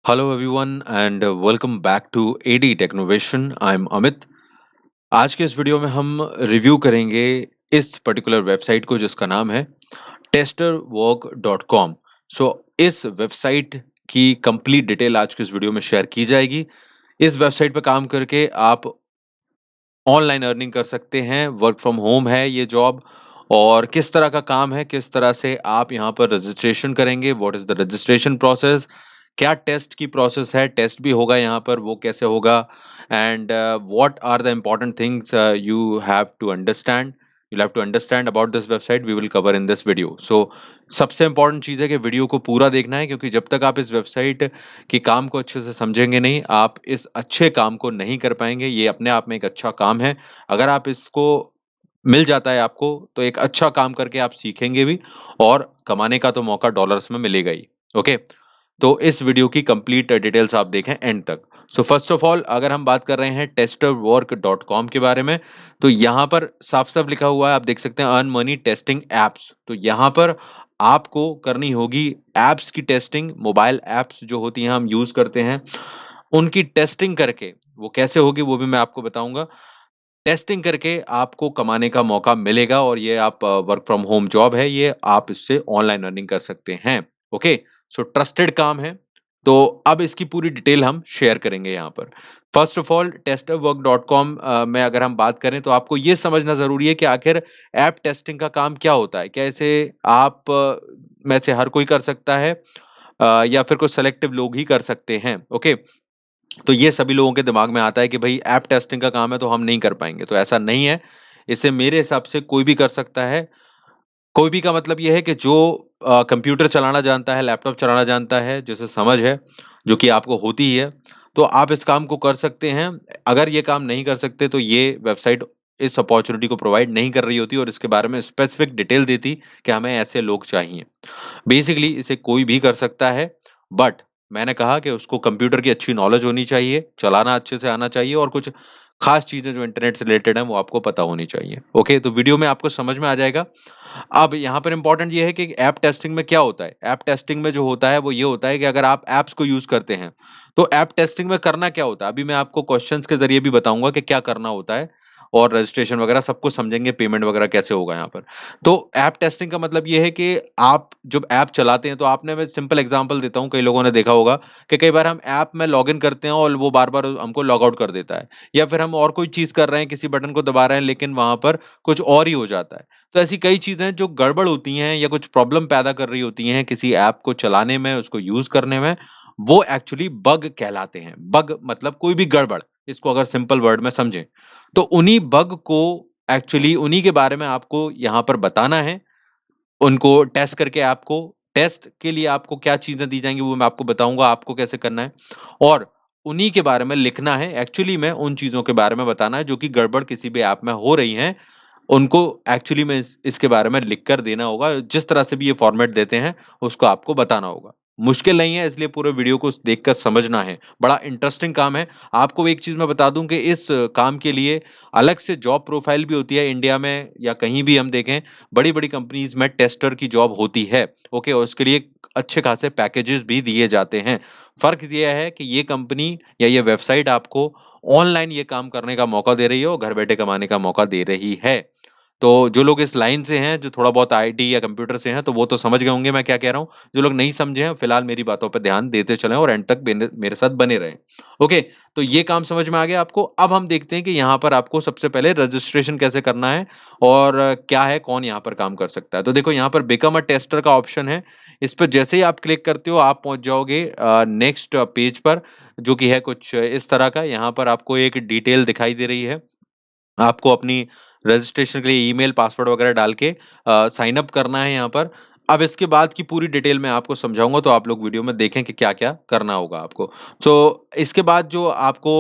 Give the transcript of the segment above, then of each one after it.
Hello everyone and welcome back to AD Technovation. I am Amit. आज के इस video में हम रिव्यू करेंगे इस पर्टिकुलर वेबसाइट को जिसका नाम है testerwork.com। सो इस वेबसाइट की कंप्लीट डिटेल आज के इस वीडियो में शेयर की जाएगी। इस वेबसाइट पर काम करके आप ऑनलाइन अर्निंग कर सकते हैं। वर्क फ्रॉम होम है ये जॉब। और किस तरह का काम है, किस तरह से आप यहाँ पर रजिस्ट्रेशन करेंगे, what is the registration process, क्या टेस्ट की प्रोसेस है, टेस्ट भी होगा यहाँ पर, वो कैसे होगा, and what are the important things you have to understand about this website we will cover in this video. So सबसे इंपॉर्टेंट चीज़ है कि वीडियो को पूरा देखना है, क्योंकि जब तक आप इस वेबसाइट कि काम को अच्छे से समझेंगे नहीं, आप इस अच्छे काम को नहीं कर पाएँगे। ये अपने आप में एक अच्छा काम है। अगर आप इसको मिल जाता है आपको, तो एक अच्छा काम करके आप सीखेंगे भी और कमाने का तो मौका डॉलर्स में मिलेगा ही। ओके? तो इस वीडियो की कंप्लीट डिटेल्स आप देखें एंड तक। सो फर्स्ट ऑफ ऑल अगर हम बात कर रहे हैं टेस्टरवर्क.com के बारे में, तो यहाँ पर साफ-साफ लिखा हुआ है, आप देख सकते हैं अर्न मनी टेस्टिंग एप्स। तो यहाँ पर आपको करनी होगी एप्स की टेस्टिंग। मोबाइल एप्स जो होती हैं हम यूज़ करते हैं, उनकी टेस्टिंग करके वो कैसे होगी वो भी मैं आपको बताऊँगा। टेस्टिंग करके आपको कमाने का मौका मिलेगा और ये आप वर्क फ्रॉम होम जॉब है, ये आप इससे ऑनलाइन अर्निंग कर सकते हैं। ओके? सो ट्रस्टेड काम है। तो अब इसकी पूरी डिटेल हम शेयर करेंगे यहाँ पर। फर्स्ट ऑफ ऑल टेस्टरवर्क.com में अगर हम बात करें तो आपको ये समझना ज़रूरी है कि आखिर ऐप टेस्टिंग का काम क्या होता है? क्या इसे आप में से हर कोई कर सकता है या फिर कुछ सेलेक्टिव लोग ही कर सकते हैं? ओके? तो ये सभी लोगों के दिमाग में आता है कि भई ऐप टेस्टिंग का काम है तो हम नहीं कर पाएँगे, तो ऐसा नहीं है। इसे मेरे हिसाब से कोई भी कर सकता है। कोई भी का मतलब ये है कि जो कंप्यूटर चलाना जानता है, लैपटॉप चलाना जानता है, जिसे समझ है, जो कि आपको होती ही है, तो आप इस काम को कर सकते हैं। अगर ये काम नहीं कर सकते तो ये वेबसाइट इस अपॉर्च्युनिटी को प्रोवाइड नहीं कर रही होती और इसके बारे में स्पेसिफिक डिटेल देती कि हमें ऐसे लोग चाहिए। बेसिकली इसे कोई भी कर सकता है, बट मैंने कहा कि उसको कंप्यूटर की अच्छी नॉलेज होनी चाहिए, चलाना अच्छे से आना चाहिए और कुछ खास चीज़ें जो इंटरनेट से रिलेटेड हैं, वो आपको पता होनी चाहिए। ओके, तो वीडियो में आपको समझ में आ जाएगा। अब यहाँ पर इम्पोर्टेंट ये है कि ऐप टेस्टिंग में क्या होता है? ऐप टेस्टिंग में जो होता है, वो ये होता है कि अगर आप ऐप्स को यूज़ करते हैं, तो ऐप टेस्टिंग में करना क्या होता है? अभी मैं आपको क्वेश्चन्स के ज़रिए भी बताऊँगा कि क्या करना होता है और रजिस्ट्रेशन वगैरह सब कुछ समझेंगे, पेमेंट वगैरह कैसे होगा यहाँ पर। तो ऐप टेस्टिंग का मतलब ये है कि आप जब ऐप चलाते हैं, तो आपने मैं सिंपल एग्ज़ाम्पल देता हूँ, कई लोगों ने देखा होगा कि कई बार हम ऐप में लॉगिन करते हैं और वो बार-बार हमको लॉग आउट कर देता है या फिर हम और कोई चीज़ कर रहे हैं, किसी बटन को दबा रहे हैं, लेकिन वहाँ पर कुछ और ही हो जाता है। तो ऐसी कई चीज़ें जो गड़बड़ होती हैं या कुछ प्रॉब्लम पैदा कर रही होती हैं किसी ऐप को चलाने में, उसको यूज़ करने में, वो एक्चुअली बग कहलाते हैं। बग मतलब कोई भी गड़बड़, इसको अगर सिंपल वर्ड में समझें। तो उन्हीं बग को एक्चुअली उन्हीं के बारे में आपको यहाँ पर बताना है। उनको टेस्ट करके आपको टेस्ट के लिए आपको क्या चीज़ें दी जाएँगी वो मैं आपको बताऊँगा आपको कैसे करना है और उन्हीं के बारे में लिखना है। एक्चुअली में उन चीज़ों के बारे में बताना है जो कि गड़बड़ किसी भी ऐप में हो रही हैं, उनको एक्चुअली में इसके बारे में लिख कर देना होगा। जिस तरह से भी ये फॉर्मेट देते हैं, उसको आपको बताना होगा। मुश्किल नहीं है, इसलिए पूरे वीडियो को देखकर समझना है। बड़ा इंटरेस्टिंग काम है। आपको एक चीज़ मैं बता दूँ कि इस काम के लिए अलग से जॉब प्रोफाइल भी होती है इंडिया में या कहीं भी हम देखें, बड़ी-बड़ी कंपनीज़ में टेस्टर की जॉब होती है। ओके? और उसके लिए अच्छे खासे पैकेजेज़ भी दिए जाते हैं। फ़र्क ये है कि ये कंपनी या ये वेबसाइट आपको ऑनलाइन ये काम करने का मौका दे रही है और घर बैठे कमाने का मौका दे रही है। तो जो लोग इस लाइन से हैं, जो थोड़ा बहुत आईटी या कंप्यूटर से हैं, तो वो तो समझ गए होंगे मैं क्या कह रहा हूँ। जो लोग नहीं समझे हैं, फिलहाल मेरी बातों पे ध्यान देते चलें और एंड तक बेने मेरे साथ बने रहें। ओके, तो ये काम समझ में आ गया आपको। अब हम देखते हैं कि यहाँ पर आपको सबसे पहले रजिस्ट्रेशन कैसे करना है और क्या है, कौन यहाँ पर काम कर सकता है। तो देखो यहाँ पर बिकम अ टेस्टर का ऑप्शन है। इस पे जैसे ही आप क्लिक करते हो, आप पहुँच जाओगे नेक्स्ट पेज पर, जो कि है कुछ इस तरह का। यहाँ पर आपको एक डिटेल दिखाई दे रही है। आपको अपनी रजिस्ट्रेशन के लिए ईमेल, पासवर्ड वगैरह डाल के साइन अप करना है यहाँ पर। अब इसके बाद की पूरी डिटेल मैं आपको समझाऊँगा, तो आप लोग वीडियो में देखें कि क्या-क्या करना होगा आपको। तो इसके बाद जो आपको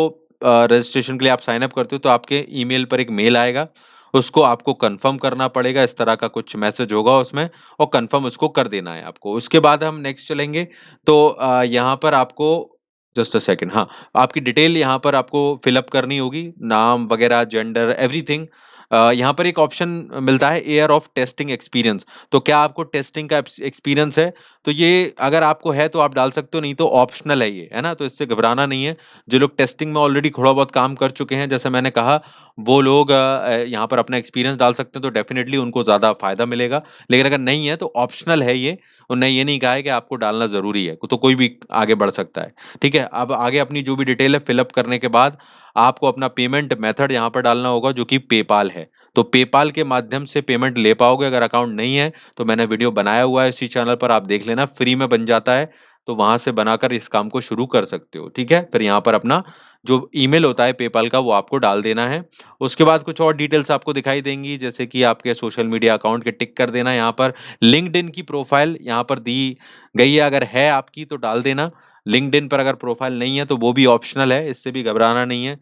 रजिस्ट्रेशन के लिए आप साइन अप करते हो, तो आपके ईमेल पर एक मेल आएगा, उसको आपको कन्फर्म करना पड़ेगा, इस तरह का कुछ मैसेज होगा उसमें और कन्फर्म उसको कर देना है आपको। उसके बाद हम नेक्स्ट चलेंगे, तो यहाँ पर आपको जस्ट अ सेकंड, हाँ, आपकी डिटेल यहाँ पर आपको फिल अप करनी होगी, नाम वगैरह, जेंडर, एवरीथिंग। यहाँ पर एक ऑप्शन मिलता है एयर ऑफ टेस्टिंग एक्सपीरियंस। तो क्या आपको टेस्टिंग का एक्सपीरियंस है? तो ये अगर आपको है तो आप डाल सकते हो, नहीं तो ऑप्शनल है ये, है ना? तो इससे घबराना नहीं है। जो लोग टेस्टिंग में ऑलरेडी थोड़ा बहुत काम कर चुके हैं, जैसे मैंने कहा, वो लोग यहाँ पर अपना एक्सपीरियंस डाल सकते हैं, तो डेफिनेटली उनको ज़्यादा फायदा मिलेगा। लेकिन अगर नहीं है तो ऑप्शनल है ये, उन्होंने ये नहीं कहा है कि आपको डालना ज़रूरी है, तो कोई भी आगे बढ़ सकता है। ठीक है? अब आगे अपनी जो भी डिटेल है फिल अप करने के बाद आपको अपना पेमेंट मेथड यहाँ पर डालना होगा, जो कि पेपाल है। तो पेपाल के माध्यम से पेमेंट ले पाओगे। अगर अकाउंट नहीं है तो मैंने वीडियो बनाया हुआ है इसी चैनल पर, आप देख लेना, फ्री में बन जाता है। तो वहां से बनाकर इस काम को शुरू कर सकते हो। ठीक है? फिर यहाँ पर अपना जो ईमेल होता है पेपाल का वो आपको डाल देना है। उसके बाद कुछ और डिटेल्स आपको दिखाई देंगी, जैसे कि आपके सोशल मीडिया अकाउंट के टिक कर देना। यहाँ पर लिंक्डइन की प्रोफाइल यहाँ पर दी गई है, अगर है आपकी तो डाल देना। लिंक्डइन पर अगर प्रोफाइल नहीं है तो वो भी ऑप्शनल है, इससे भी घबराना नहीं है।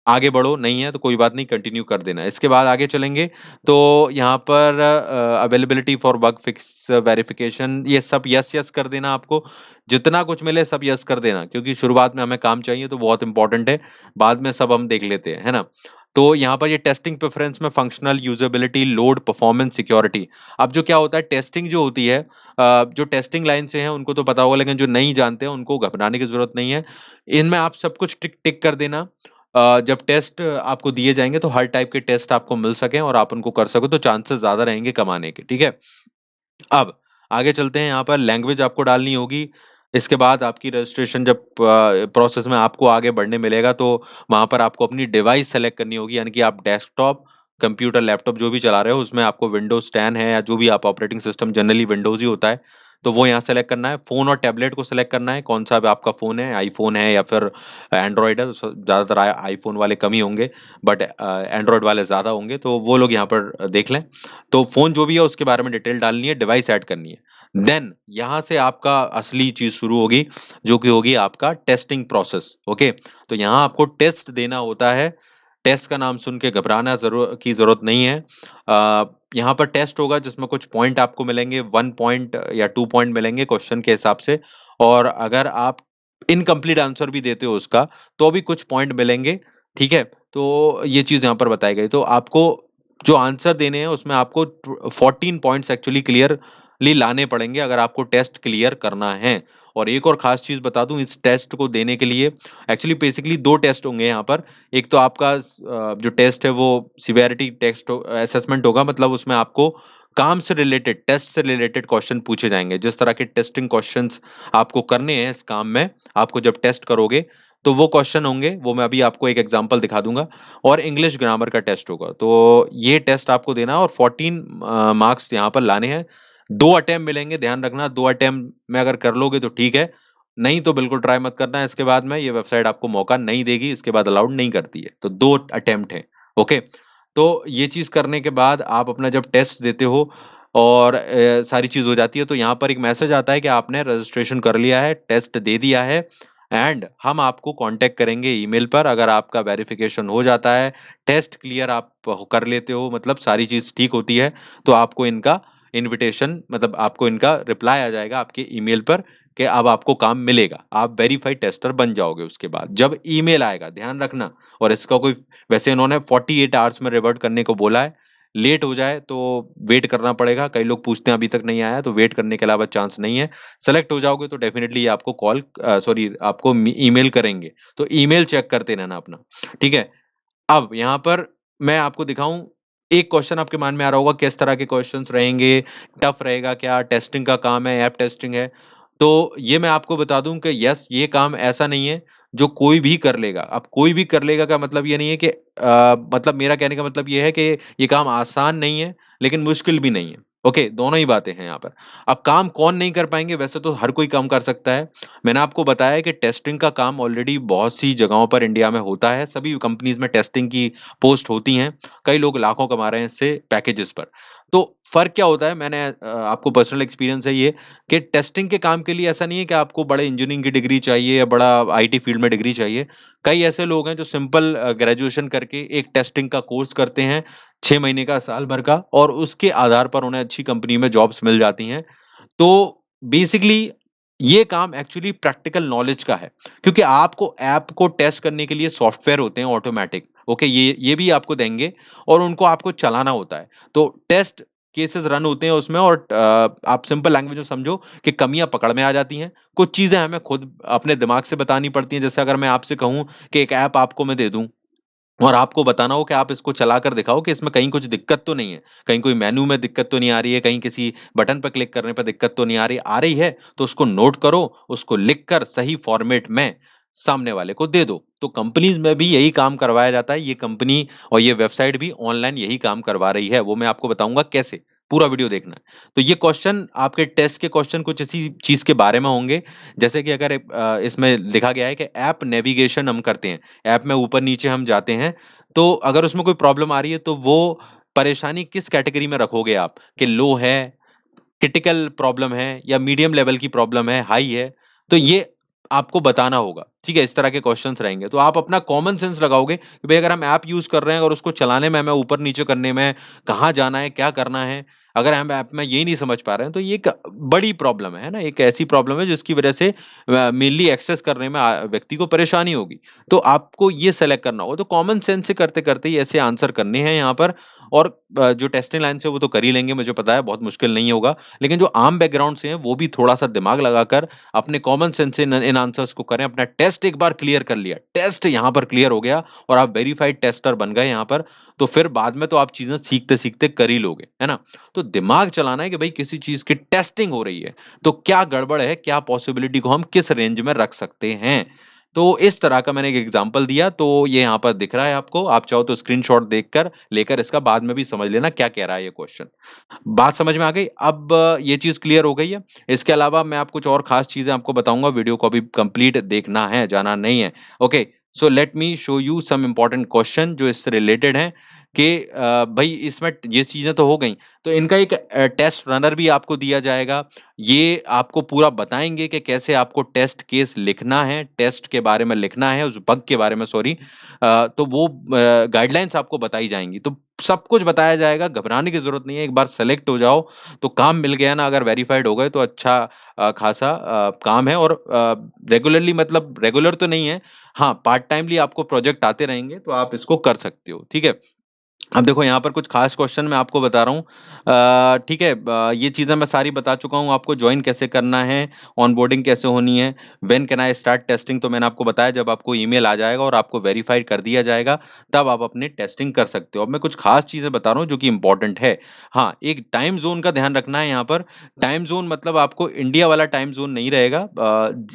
आगे बढ़ो, नहीं है तो कोई बात नहीं, कंटिन्यू कर देना। इसके बाद आगे चलेंगे तो यहाँ पर availability for bug fix verification, ये सब यस यस कर देना आपको। जितना कुछ मिले सब यस कर देना, क्योंकि शुरुआत में हमें काम चाहिए तो बहुत इंपॉर्टेंट है। बाद में सब हम देख लेते हैं, है ना? तो यहाँ पर ये टेस्टिंग प्रेफरेंस में functional usability, load, performance, security. अब जो क्या होता है, टेस्टिंग जो होती है, जो टेस्टिंग लाइन से हैं उनको तो पता होगा, लेकिन जो नहीं जानते हैं उनको घबराने की जरूरत नहीं है। इनमें आप सब कुछ टिक टिक कर देना। जब टेस्ट आपको दिए जाएँगे तो हर टाइप के टेस्ट आपको मिल सकें और आप उनको कर सको, तो चांसेस ज़्यादा रहेंगे कमाने के, ठीक है? अब आगे चलते हैं, यहाँ पर लैंग्वेज आपको डालनी होगी। इसके बाद आपकी रजिस्ट्रेशन जब प्रोसेस में आपको आगे बढ़ने मिलेगा तो वहाँ पर आपको अपनी डिवाइस सेलेक्ट करनी होगी, यानी कि आप डेस्कटॉप, कंप्यूटर, लैपटॉप जो भी चला रहे हो उसमें आपको विंडोज़ 10 है या जो भी आप ऑपरेटिंग सिस्टम, जनरली विंडोज़ ही होता है, तो वो यहाँ सेलेक्ट करना है। फ़ोन और टैबलेट को सेलेक्ट करना है, कौन-सा अब आपका फ़ोन है, आईफ़ोन है या फिर एंड्रॉइड है। ज़्यादातर आईफ़ोन वाले कम ही होंगे, बट एंड्रॉइड वाले ज़्यादा होंगे, तो वो लोग यहाँ पर देख लें। तो फ़ोन जो भी है उसके बारे में डिटेल डालनी है, डिवाइस ऐड करनी है। देन यहाँ से आपका असली चीज़ शुरू होगी, जो कि होगी आपका टेस्टिंग प्रोसेस, ओके? तो यहाँ आपको टेस्ट देना होता है। टेस्ट का नाम सुन के घबराना ज़रूरत नहीं है। यहाँ पर टेस्ट होगा जिसमें कुछ पॉइंट आपको मिलेंगे, 1 पॉइंट या 2 पॉइंट मिलेंगे क्वेश्चन के हिसाब से, और अगर आप इनकम्प्लीट आंसर भी देते हो उसका, तो भी कुछ पॉइंट मिलेंगे, ठीक है? तो ये चीज़ यहाँ पर बताई गई। तो आपको जो आंसर देने हैं उसमें आपको 14 पॉइंट्स एक्चुअली क्लियरली लाने पड़ेंगे अगर आपको टेस्ट क्लियर करना है। और एक और ख़ास चीज़ बता दूँ, इस टेस्ट को देने के लिए एक्चुअली बेसिकली 2 टेस्ट होंगे यहाँ पर। एक तो आपका जो टेस्ट है वो सिवियरिटी टेस्ट असेसमेंट होगा, मतलब उसमें आपको काम से रिलेटेड, टेस्ट से रिलेटेड क्वेश्चन पूछे जाएँगे। जिस तरह के टेस्टिंग क्वेश्चन्स आपको करने हैं इस काम में, आपको जब टेस्ट करोगे, तो वो क्वेश्चन होंगे, वो मैं अभी आपको एक एग्ज़ाम्पल दिखा दूँगा, और इंग्लिश ग्रामर का टेस्ट होगा। तो ये टेस्ट आपको देना है और 14 मार्क्स यहाँ पर लाने हैं। 2 अटेम्प्ट मिलेंगे, ध्यान रखना, 2 अटेम्प्ट में अगर कर लोगे तो ठीक है, नहीं तो बिल्कुल ट्राई मत करना। इसके बाद में ये वेबसाइट आपको मौका नहीं देगी, इसके बाद अलाउड नहीं करती है। तो 2 अटेम्प्ट हैं, ओके? तो ये चीज़ करने के बाद आप अपना जब टेस्ट देते हो और सारी चीज़ हो जाती है, तो यहाँ पर एक मैसेज आता है कि आपने रजिस्ट्रेशन कर लिया है, टेस्ट दे दिया है, एंड हम आपको कॉन्टैक्ट करेंगे ईमेल पर अगर आपका वेरिफिकेशन हो जाता है, टेस्ट क्लियर आप कर लेते हो, मतलब सारी चीज़ ठीक होती है, तो आपको इनका इन्विटेशन, मतलब आपको इनका रिप्लाई आ जाएगा आपके ईमेल पर कि अब आपको काम मिलेगा। आप वेरिफाइड टेस्टर बन जाओगे उसके बाद। जब ईमेल आएगा, ध्यान रखना, और इसका कोई, वैसे इन्होंने 48 आवर्स में रिवर्ट करने को बोला है। लेट हो जाए तो वेट करना पड़ेगा। कई लोग पूछते हैं अभी तक नहीं आया, तो वेट करने के अलावा चांस नहीं है। सेलेक्ट हो जाओगे तो डेफिनिटली ये आपको सॉरी, आपको ईमेल करेंगे। तो ईमेल चेक करते रहना अपना, ठीक है? अब यहाँ पर मैं आपको दिखाऊँ, एक क्वेश्चन आपके मन में आ रहा होगा, किस तरह के क्वेश्चन्स रहेंगे, टफ रहेगा क्या, टेस्टिंग का काम है, ऐप टेस्टिंग है। तो ये मैं आपको बता दूँ कि यस, ये काम ऐसा नहीं है जो कोई भी कर लेगा। अब कोई भी कर लेगा का मतलब ये नहीं है कि मतलब मेरा कहने का मतलब ये है कि ये काम आसान नहीं है, लेकिन मुश्किल भी नहीं है। ओके, दोनों ही बातें हैं यहाँ पर। अब काम कौन नहीं कर पाएँगे, वैसे तो हर कोई काम कर सकता है। मैंने आपको बताया कि टेस्टिंग का काम ऑलरेडी बहुत सी जगहों पर इंडिया में होता है, सभी कंपनीज़ में टेस्टिंग की पोस्ट होती हैं। कई लोग लाखों कमा रहे हैं इससे पैकेजेज़ पर। तो फ़र्क क्या होता है, मैंने आपको पर्सनल एक्सपीरियंस है ये, कि टेस्टिंग के काम के लिए ऐसा नहीं है कि आपको बड़े इंजीनियरिंग की डिग्री चाहिए या बड़ा आईटी फील्ड में डिग्री चाहिए। कई ऐसे लोग हैं जो सिंपल ग्रेजुएशन करके एक टेस्टिंग का कोर्स करते हैं, 6 महीने का, साल भर का, और उसके आधार पर उन्हें अच्छी कंपनी में जॉब्स मिल जाती हैं। तो बेसिकली ये काम एक्चुअली प्रैक्टिकल नॉलेज का है, क्योंकि आपको ऐप को टेस्ट करने के लिए सॉफ्टवेयर होते हैं ऑटोमैटिक। ओके, ये भी आपको देंगे और उनको आपको चलाना होता है। तो टेस्ट केसेस रन होते हैं उसमें और आप सिंपल लैंग्वेज में समझो कि कमियाँ पकड़ में आ जाती हैं। कुछ चीज़ें हमें खुद अपने दिमाग से बतानी पड़ती हैं, जैसे अगर मैं आपसे कहूँ कि एक ऐप आपको मैं दे दूँ और आपको बताना हो कि आप इसको चलाकर दिखाओ कि इसमें कहीं कुछ दिक्कत तो नहीं है, कहीं कोई मेनू में दिक्कत तो नहीं आ रही है, कहीं किसी बटन पर क्लिक करने पे दिक्कत तो नहीं आ रही है, तो उसको नोट करो, उसको लिख कर सही फॉर्मेट में सामने वाले को दे दो। तो कंपनीज़ में भी यही काम करवाया जाता है, ये कंपनी और ये वेबसाइट भी ऑनलाइन यही काम करवा रही है, वो मैं आपको बताऊँगा कैसे, पूरा वीडियो देखना है। तो ये क्वेश्चन आपके टेस्ट के क्वेश्चन कुछ इसी चीज़ के बारे में होंगे, जैसे कि अगर इसमें लिखा गया है कि ऐप नेविगेशन हम करते हैं, ऐप में ऊपर-नीचे हम जाते हैं, तो अगर उसमें कोई प्रॉब्लम आ रही है तो वो परेशानी किस कैटेगरी में रखोगे आप? कि लो है, क्रिटिकल प्रॉब्लम है या मीडियम लेवल की प्रॉब्लम है, हाई है? तो ये आपको बताना होगा, ठीक है? इस तरह के क्वेश्चन्स रहेंगे। तो आप अपना कॉमन सेंस लगाओगे कि भई अगर हम ऐप यूज़ कर रहे हैं और उसको चलाने में हमें ऊपर-नीचे करने में कहाँ जाना है, क्या करना है? अगर हम ऐप में यही नहीं समझ पा रहे हैं तो ये एक बड़ी प्रॉब्लम है ना? एक ऐसी प्रॉब्लम है जिसकी वजह से मेनली एक्सेस करने में व्यक्ति को परेशानी होगी। तो आपको ये सेलेक्ट करना होगा। तो कॉमन सेंस से करते-करते ही ऐसे आंसर करने हैं यहाँ पर और जो टेस्टिंग लाइन से वो तो कर ही लेंगे, मुझे पता है बहुत मुश्किल नहीं होगा। लेकिन जो आम बैकग्राउंड से हैं, वो भी थोड़ा-सा दिमाग लगाकर अपने कॉमन सेंस से इन इन आंसर्स को करें। अपना टेस्ट एक बार क्लियर कर लिया, टेस्ट यहाँ पर क्लियर हो गया और आप वेरिफाइड टेस्टर बन गए यहाँ पर, तो फिर बाद में तो आप चीज़ें सीखते-सीखते कर ही लोगे, है ना? तो दिमाग चलाना है कि भई किसी चीज़ की टेस्टिंग हो रही है, तो क्या गड़बड़ है, क्या पॉसिबिलिटी को हम किस रेंज में रख सकते हैं? तो इस तरह का मैंने एक एग्ज़ाम्पल दिया, तो ये यहाँ पर दिख रहा है आपको। आप चाहो तो स्क्रीनशॉट देखकर लेकर इसका बाद में भी समझ लेना क्या कह रहा है ये क्वेश्चन। बात समझ में आ गई? अब ये चीज़ क्लियर हो गई है। इसके अलावा मैं आप कुछ और ख़ास चीज़ें आपको बताऊँगा, वीडियो को अभी कंप्लीट देखना है, जाना नहीं है। Okay, so let me show you some important question जो इससे रिलेटेड हैं कि भई इसमें ये चीज़ें तो हो गईं, तो इनका एक टेस्ट रनर भी आपको दिया जाएगा। ये आपको पूरा बताएँगे कि कैसे आपको टेस्ट केस लिखना है, टेस्ट के बारे में लिखना है, उस बग के बारे में सॉरी तो वो गाइडलाइंस आपको बताई जाएँगी। तो सब कुछ बताया जाएगा, घबराने की ज़रूरत नहीं है, एक बार सेलेक्ट हो जाओ, तो काम मिल गया ना अगर वेरिफाइड हो गए तो अच्छा खासा काम है और रेगुलरली मतलब रेगुलर तो नहीं है, हाँ, पार्ट टाइमली आपको प्रोजेक्ट आते रहेंगे, तो आप इसको कर सकते हो, ठीक है? अब देखो यहाँ पर कुछ खास क्वेश्चन मैं आपको बता रहा हूँ। ठीक है ये चीज़ें मैं सारी बता चुका हूँ आपको जॉइन कैसे करना है, ऑनबोर्डिंग कैसे होनी है, when can I start testing तो मैंने आपको बताया जब आपको ईमेल आ जाएगा और आपको वेरीफाइड कर दिया जाएगा, तब आप अपनी टेस्टिंग कर सकते हो। अब मैं कुछ खास चीज़ें बता रहा हूँ जो कि इम्पोर्टेंट है। हाँ, एक टाइम ज़ोन का ध्यान रखना है यहाँ पर। टाइम ज़ोन मतलब आपको इंडिया वाला टाइम ज़ोन नहीं रहेगा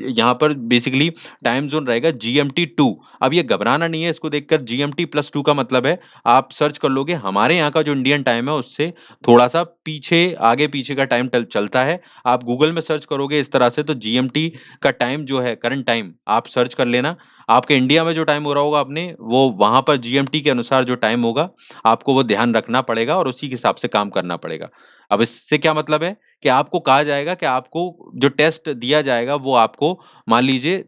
यहाँ पर बेसिकली टाइम ज़ोन रहेगा जीएमटी 2 अब ये घबराना नहीं है इसको देखकर जीएमटी प्लस 2 का मतलब है आप सर्च कर लोगे हमारे यहाँ का जो इंडियन टाइम है उससे थोड़ा-सा पीछे आगे-पीछे का टाइम टल चलता है। आप गूगल में सर्च करोगे इस तरह से तो जीएमटी का टाइम जो है करंट टाइम आप सर्च कर लेना। आपके इंडिया में जो टाइम हो रहा होगा आपने वो वहाँ पर जीएमटी के अनुसार जो टाइम होगा, आपको वो ध्यान रखना पड़ेगा और उसी के हिसाब से काम करना पड़ेगा। अब इससे क्या मतलब है कि आपको कहा जाएगा कि आपको जो टेस्ट दिया जाएगा वो आपको मान लीजिए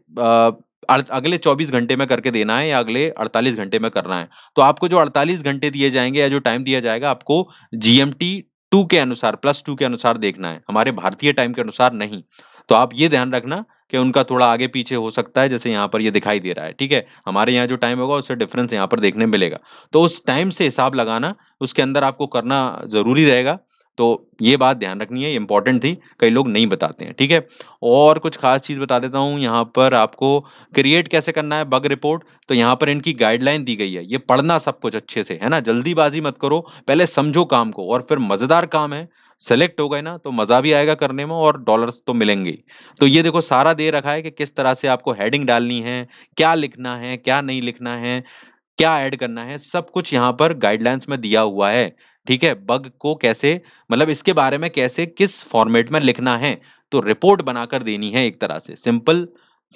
अगले 24 घंटे में करके देना है या अगले 48 घंटे में करना है। तो आपको जो 48 घंटे दिए जाएँगे या जो टाइम दिया जाएगा आपको जीएमटी 2 के अनुसार प्लस 2 के अनुसार देखना है, हमारे भारतीय टाइम के अनुसार नहीं। तो आप ये ध्यान रखना कि उनका थोड़ा आगे-पीछे हो सकता है, जैसे यहाँ पर ये दिखाई दे रहा है, ठीक है? हमारे यहाँ जो टाइम होगा उससे डिफरेंस यहाँ पर देखने मिलेगा। तो उस टाइम से हिसाब लगाना, उसके अंदर आपको करना ज़रूरी रहेगा। तो ये बात ध्यान रखनी है, ये इम्पोर्टेंट थी, कई लोग नहीं बताते हैं, ठीक है? और कुछ खास चीज़ बता देता हूँ, यहाँ पर आपको क्रिएट कैसे करना है बग रिपोर्ट, तो यहाँ पर इनकी गाइडलाइन दी गई है। ये पढ़ना सब कुछ अच्छे से, है ना? जल्दीबाज़ी मत करो, पहले समझो काम को और फिर मज़ेदार काम है, सेलेक्ट हो गए ना, तो मज़ा भी आएगा करने में और डॉलर्स तो मिलेंगे ही। तो ये देखो सारा दे रखा है कि किस तरह से आपको हेडिंग डालनी है, क्या लिखना है, क्या नहीं लिखना है, क्या ऐड करना है, सब कुछ यहाँ पर गाइडलाइंस में दिया हुआ है, ठीक है? बग को कैसे मतलब इसके बारे में कैसे किस फॉर्मेट में लिखना है, तो रिपोर्ट बनाकर देनी है एक तरह से, सिंपल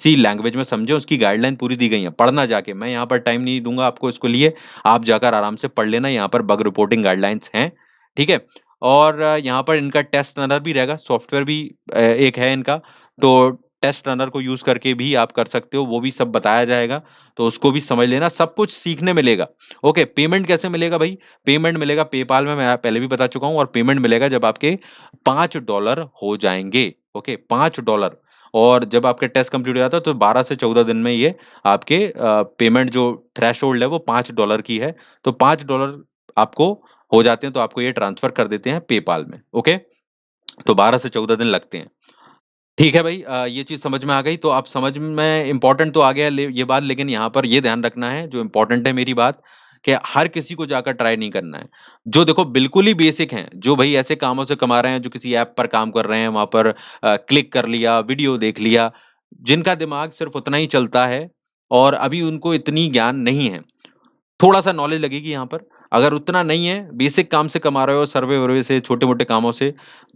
सी लैंग्वेज में समझें, उसकी गाइडलाइन पूरी दी गई है, पढ़ना जाके, मैं यहाँ पर टाइम नहीं दूँगा आपको इसको लिए, आप जाकर आराम से पढ़ लेना, यहाँ पर बग रिपोर्टिंग गाइडलाइंस हैं, ठीक है? और यहाँ पर इनका टेस्ट रनर भी रहेगा, सॉफ्टवेयर भी एक है इनका, तो टेस्ट रनर को यूज़ करके भी आप कर सकते हो, वो भी सब बताया जाएगा। तो उसको भी समझ लेना, सब कुछ सीखने मिलेगा। ओके, पेमेंट कैसे मिलेगा भई? पेमेंट मिलेगा पेपाल में मैं पहले भी बता चुका हूँ और पेमेंट मिलेगा जब आपके $5 हो जाएँगे। ओके, $5 और जब आपके टेस्ट कंप्लीट हो जाता है तो 12 से 14 दिन में ये आपके पेमेंट जो थ्रेशोल्ड है वो $5 की है, तो $5 आपको हो जाते हैं, तो आपको ये ट्रांसफर कर देते हैं पेपाल में। ओके, तो 12 से 14 दिन लगते हैं। ठीक है भाई, ये चीज़ समझ में आ गई, तो आप समझ में इम्पोर्टेंट तो आ गया ये बात, लेकिन यहाँ पर ये ध्यान रखना है जो इम्पोर्टेंट है मेरी बात, कि हर किसी को जाकर ट्राई नहीं करना है। जो देखो बिल्कुल ही बेसिक हैं, जो भाई ऐसे कामों से कमा रहे हैं, जो किसी ऐप पर काम कर रहे हैं, वहाँ पर क्लिक कर लिया, वीडियो देख लिया, जिनका दिमाग सिर्फ़ उतना ही चलता है और अभी उनको इतनी ज्ञान नहीं है, थोड़ा-सा नॉलेज लगेगी यहाँ पर। अगर उतना नहीं है, बेसिक काम से कमा रहे हो, सर्वे-वर्वे से, छोटे-मोटे कामों से,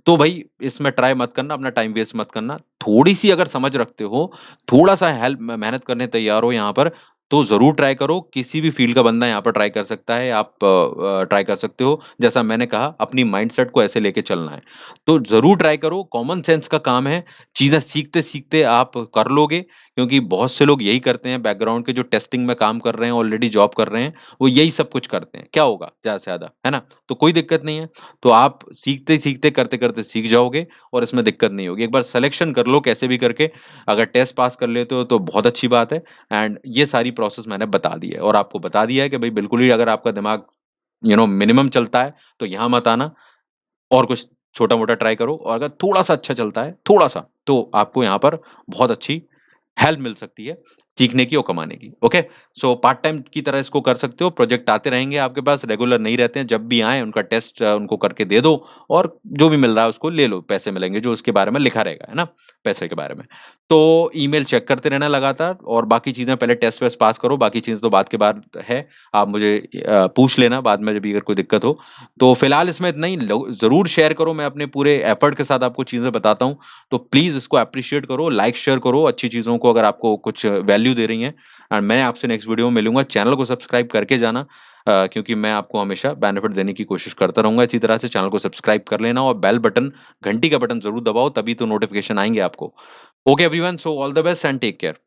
तो भई इसमें ट्राई मत करना, अपना टाइम वेस्ट मत करना। थोड़ी-सी अगर समझ रखते हो, थोड़ा-सा हेल्प म मेहनत करने तैयार हो यहाँ पर, तो ज़रूर ट्राई करो। किसी भी फ़ील्ड का बंदा यहाँ पर ट्राई कर सकता है। आप ट्राई कर सकते हो। जैसा मैंने कहा, अपनी माइंडसेट को ऐसे लेके चलना है। तो ज़रूर ट्राई करो, कॉमन सेंस का काम है। चीज़ें सीखते-सीखते आप कर लोगे, क्योंकि बहुत से लोग यही करते हैं, बैकग्राउंड के जो टेस्टिंग में काम कर रहे हैं, ऑलरेडी जॉब कर रहे हैं, वो यही सब कुछ करते हैं। क्या होगा ज़्यादा से ज़्यादा, है ना? तो कोई दिक्कत नहीं है। तो आप सीखते-सीखते, करते-करते सीख जाओगे और इसमें दिक्कत नहीं होगी। एक बार सिलेक्शन कर लो कैसे भी करके, अगर टेस्ट पास कर लेते हो तो बहुत अच्छी बात है। एंड ये सारी प्रोसेस मैंने बता दी है और आपको बता दिया है कि भई बिल्कुल ही अगर आपका दिमाग मिनिमम चलता है, तो यहाँ मत आना, और कुछ छोटा-मोटा ट्राई करो, और अगर थोड़ा-सा अच्छा चलता है, थोड़ा-सा, तो आपको यहाँ पर बहुत अच्छी हेल्प मिल सकती है, सीखने की और कमाने की, ओके? सो पार्ट टाइम की तरह इसको कर सकते हो, प्रोजेक्ट आते रहेंगे आपके पास, रेगुलर नहीं रहते हैं, जब भी आएँ उनका टेस्ट उनको करके दे दो और जो भी मिल रहा है उसको ले लो, पैसे मिलेंगे जो उसके बारे में लिखा रहेगा, है ना? पैसे के बारे में। तो ईमेल चेक करते रहना लगातार, और बाकी चीज़ें पहले टेस्ट वेस्ट पास करो, बाकी चीज़ें तो बात के बाद है। आप मुझे पूछ लेना बाद में जब भी अगर कोई दिक्कत हो। तो फिलहाल इसमें इतना ही, लो ज़रूर शेयर करो, मैं अपने पूरे एफर्ट के साथ आपको चीज़ें बताता हूँ। तो प्लीज़ इसको एप्रिशिएट करो, लाइक शेयर करो अच्छी चीज़ों को अगर आपको कुछ वैल्यू दे रही हैं। और मैं आपसे नेक्स्ट वीडियो में मिलूँगा। चैनल को सब्सक्राइब करके जाना, क्योंकि मैं आपको हमेशा बेनिफिट देने की कोशिश करता रहूँगा। इसी तरह से चैनल को सब्सक्राइब कर लेना और बेल बटन, घंटी का बटन ज़रूर दबाओ, तभी तो नोटिफ़िकेशन आएँगे आपको। Okay everyone, so all the best and take care.